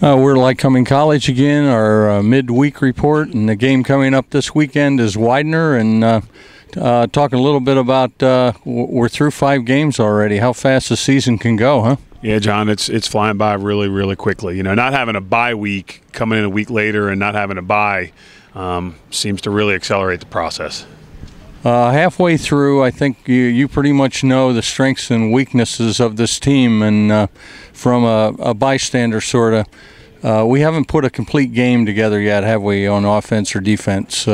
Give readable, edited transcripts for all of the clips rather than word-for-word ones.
We're Lycoming College again, our midweek report, and the game coming up this weekend is Widener, and talking a little bit about we're through 5 games already. How fast the season can go, huh? Yeah, John, it's flying by really, really quickly. You know, not having a bye week, coming in a week later and not having a bye seems to really accelerate the process. Halfway through, I think you pretty much know the strengths and weaknesses of this team, and from a bystander sort of, we haven't put a complete game together yet, have we, on offense or defense?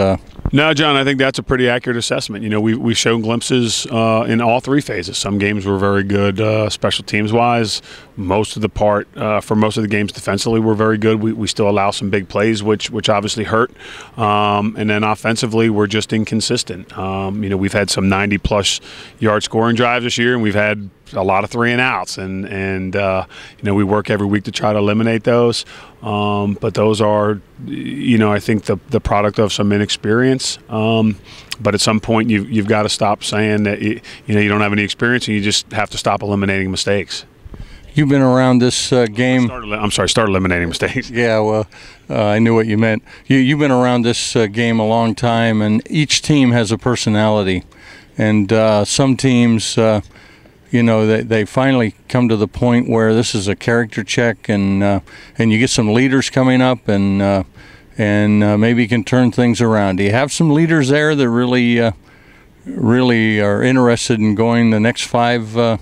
No, John, I think that's a pretty accurate assessment. You know, we've shown glimpses in all 3 phases. Some games were very good special teams-wise. Most of the part, for most of the games defensively, were very good. We still allow some big plays, which obviously hurt. And then offensively, we're just inconsistent. You know, we've had some 90-plus yard scoring drives this year, and we've had a lot of 3 and outs, and you know, we work every week to try to eliminate those. But those are, you know, I think the product of some inexperience. But at some point, you've got to stop saying that you know, you don't have any experience, and you just have to stop eliminating mistakes. You've been around this game. Start eliminating mistakes. Yeah, well, I knew what you meant. You've been around this game a long time, and each team has a personality, and some teams. You know, they finally come to the point where this is a character check, and you get some leaders coming up, and maybe you can turn things around. Do you have some leaders there that really are interested in going the next 5,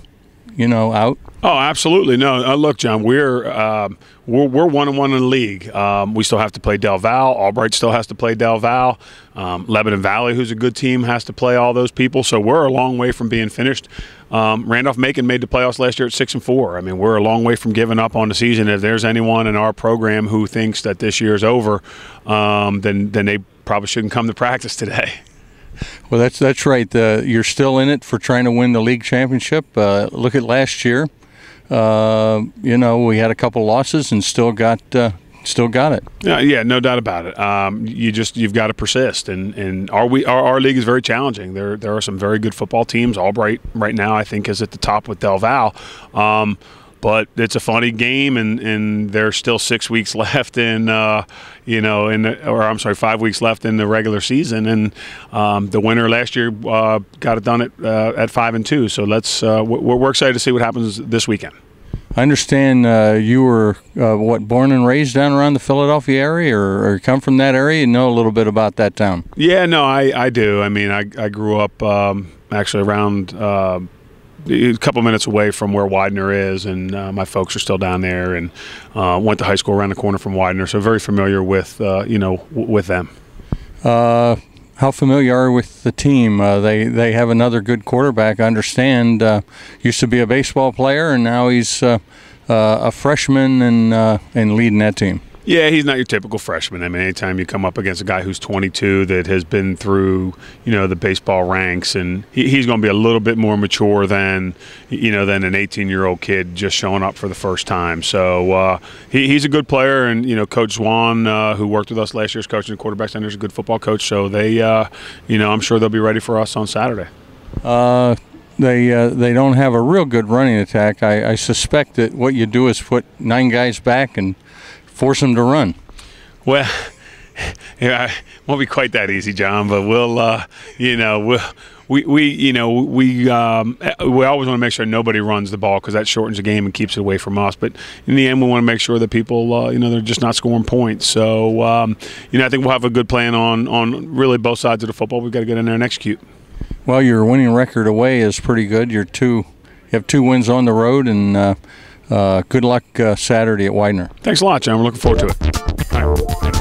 you know, out? Oh, absolutely. No, look, John, we're 1-1 in the league. We still have to play Del Val. Albright still has to play Del Val. Lebanon Valley, who's a good team, has to play all those people. So we're a long way from being finished. Randolph-Macon made the playoffs last year at 6-4. I mean, we're a long way from giving up on the season. If there's anyone in our program who thinks that this year's over, then they probably shouldn't come to practice today. Well, that's right. You're still in it for trying to win the league championship. Look at last year. You know, we had a couple losses and still got it. Yeah, no doubt about it. You've got to persist, and our league is very challenging. There are some very good football teams. Albright right now, I think, is at the top with Del Val. But it's a funny game, and there's still 6 weeks left in, you know, 5 weeks left in the regular season. And the winner last year got it done at 5-2. So we're excited to see what happens this weekend. I understand you were born and raised down around the Philadelphia area, or come from that area. You know a little bit about that town. Yeah, no, I do. I mean, I grew up actually around. A couple minutes away from where Widener is, and my folks are still down there, and went to high school around the corner from Widener, so very familiar with you know, with them. How familiar are you with the team? They have another good quarterback, I understand. Used to be a baseball player, and now he's a freshman and leading that team. Yeah, he's not your typical freshman. I mean, anytime you come up against a guy who's 22 that has been through, you know, the baseball ranks, and he's going to be a little bit more mature than, you know, than an 18-year-old kid just showing up for the first time. So he's a good player, and, you know, Coach Zwan, who worked with us last year's coaching the quarterback center, is a good football coach. So they, you know, I'm sure they'll be ready for us on Saturday. They don't have a real good running attack. I suspect that what you do is put 9 guys back and force them to run. Well, yeah, it won't be quite that easy, John. But we'll, you know, we always want to make sure nobody runs the ball, because that shortens the game and keeps it away from us. But in the end, we want to make sure that people, you know, they're just not scoring points. So, you know, I think we'll have a good plan on really both sides of the football. We've got to get in there and execute. Well, your winning record away is pretty good. You have 2 wins on the road, and good luck Saturday at Widener. Thanks a lot, John. We're looking forward to it. All right.